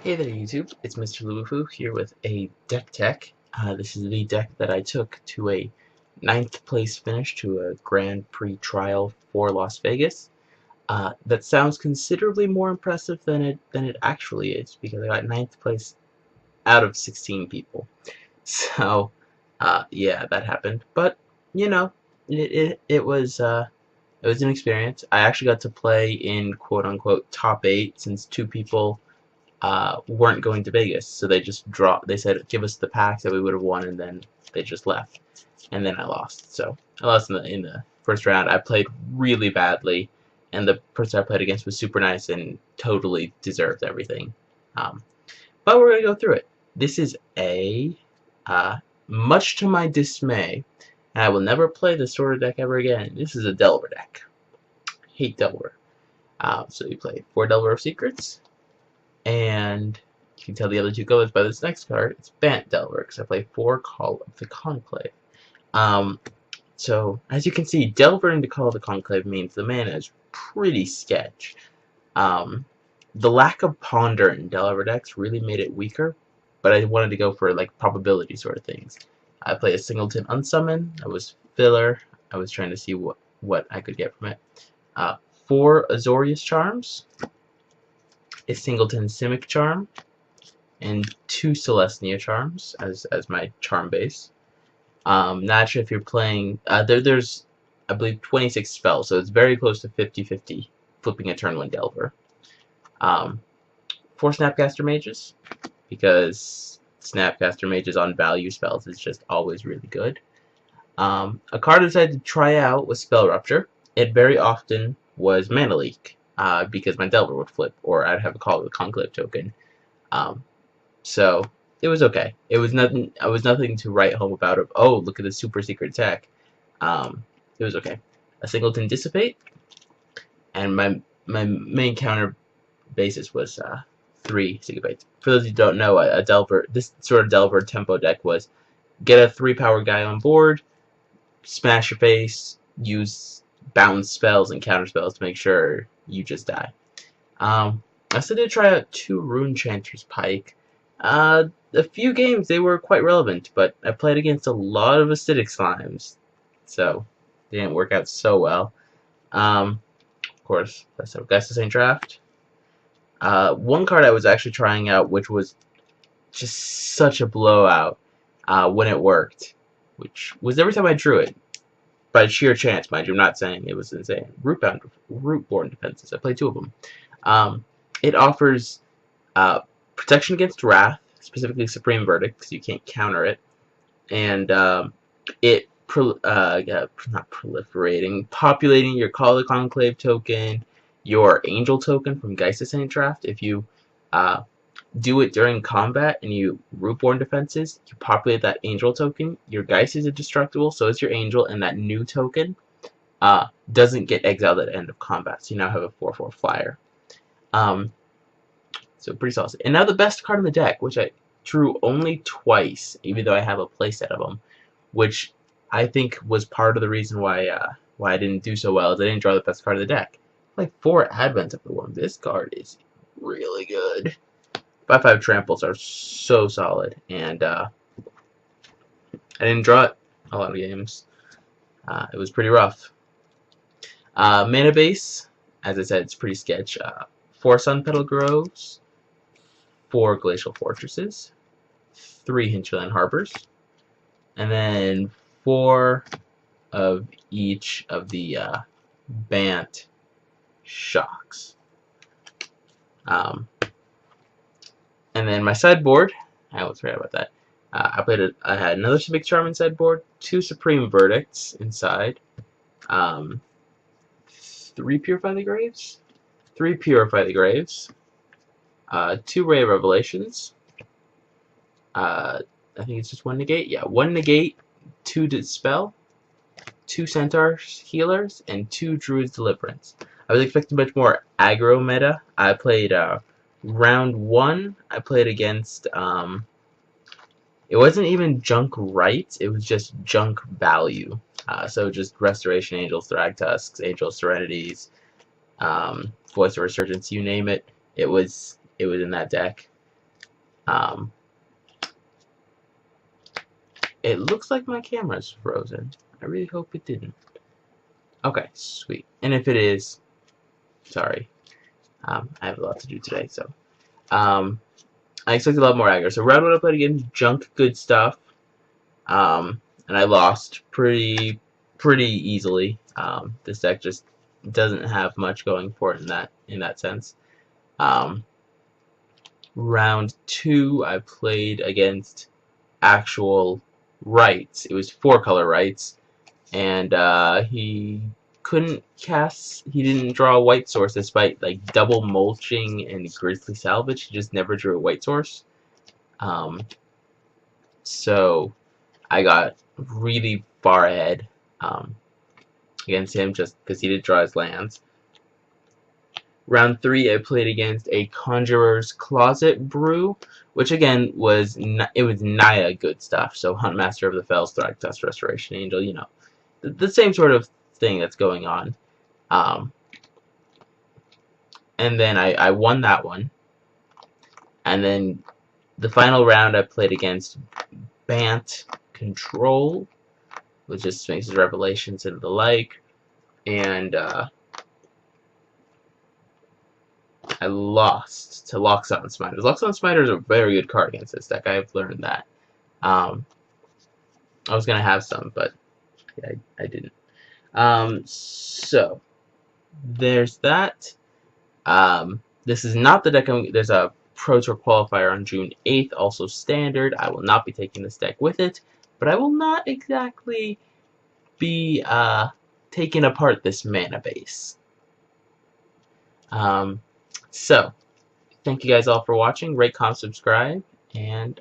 Hey there YouTube, it's Mrlubufu here with a deck tech. This is the deck that I took to a 9th place finish to a Grand Prix Trial for Las Vegas. That sounds considerably more impressive than it actually is, because I got 9th place out of 16 people. So, yeah, that happened. But, you know, it was an experience. I actually got to play in quote-unquote top 8 since 2 people weren't going to Vegas, so they just dropped. They said, "Give us the pack that we would have won," and then they just left. And then I lost. So I lost in the first round. I played really badly, and the person I played against was super nice and totally deserved everything. Um, but we're gonna go through it. This is uh, much to my dismay, and I will never play this sort of deck ever again. This is a Delver deck. Hate Delver. So you play 4 Delver of Secrets. And you can tell the other two colors by this next card. It's Bant Delver, because I play 4 Call of the Conclave. So, as you can see, Delver into Call of the Conclave means the mana is pretty sketch. The lack of Ponder in Delver decks really made it weaker, but I wanted to go for like probability sort of things. I play a Singleton Unsummon. I was filler. I was trying to see what I could get from it. 4 Azorius Charms, a Singleton Simic Charm, and 2 Celestia Charms as my charm base. Naturally, if you're playing, there's, I believe, 26 spells, so it's very close to 50-50, flipping a turn 1 Delver. 4 Snapcaster Mages, because Snapcaster Mages on value spells is just always really good. A card I decided to try out was Spell Rupture. It very often was Mana Leak, because my Delver would flip, or I'd have a Call of the Conclave token. So it was okay. It was nothing. I was nothing to write home about. Of oh, look at this super secret tech. It was okay. A Singleton Dissipate, and my main counter basis was 3 Sycopates. For those who don't know, a Delver, this sort of Delver tempo deck was get a 3-power guy on board, smash your face, use bounce spells and counter spells to make sure you just die. I also did try out 2 Rune Chanter's Pike. A few games they were quite relevant, but I played against a lot of acidic slimes, so they didn't work out so well. Of course, let's have Geist of Saint Draft. One card I was actually trying out, which was just such a blowout when it worked, which was every time I drew it, by sheer chance, mind you. I'm not saying it was insane. Rootborn Defenses. I played 2 of them. It offers protection against Wrath, specifically Supreme Verdict, because you can't counter it, and not proliferating, populating your Call of the Conclave token, your Angel token from Geist of Saint Draft. If you do it during combat and you Rootborn Defenses, you populate that Angel token. Your Geist is indestructible, so is your Angel, and that new token doesn't get exiled at the end of combat. So you now have a 4/4 flyer. So pretty solid. And now the best card in the deck, which I drew only twice, even though I have a playset of them, which I think was part of the reason why I didn't do so well, is I didn't draw the best card of the deck. Like 4 Advent of the Worm. This card is really good. 5/5 Tramples are so solid, and I didn't draw it a lot of games. It was pretty rough. Mana base, as I said, it's pretty sketch. 4 Sun Petal Groves, 4 Glacial Fortresses, 3 Hinterland Harbors, and then 4 of each of the Bant Shocks. And then my sideboard, I almost forgot about that. I had another Civic Charm in sideboard, 2 Supreme Verdicts inside, 3 Purify the Graves, 2 Ray of Revelations. I think it's just 1 negate. Yeah, 1 negate, 2 Dispel, 2 Centaur Healers, and 2 Druid's Deliverance. I was expecting much more aggro meta. I played round 1. I played against it wasn't even junk rights, it was just junk value. So just Restoration Angels, Thragtusks, Angel Serenities, Voice of Resurgence, you name it. It was in that deck. Um, it looks like my camera's frozen. I really hope it didn't. Okay, sweet. And if it is, sorry. I have a lot to do today, so. I expect a lot more aggro. So round one I played against Junk Good Stuff. And I lost pretty easily. This deck just doesn't have much going for it in that sense. Round two I played against actual Rights. It was 4-color Rights, and he couldn't cast. He didn't draw a white source despite like double mulching and Grizzly Salvage. He just never drew a white source. So I got really far ahead against him just because he did draw his lands. Round 3, I played against a Conjurer's Closet Brew, which again was Naya good stuff. So Huntmaster of the Fells, Thragtusk, Restoration Angel, you know, the same sort of thing that's going on. And then I won that one. And then the final round I played against Bant Control, which just makes his Revelations and the like. And I lost to Loxodon Smiter. Loxodon Smiter is a very good card against this deck. I've learned that. I was going to have some, but I didn't. So, there's that. This is not the deck. There's a Pro Tour qualifier on June 8th, also standard. I will not be taking this deck with it, but I will not exactly be taking apart this mana base. So, thank you guys all for watching. Rate, comment, subscribe, and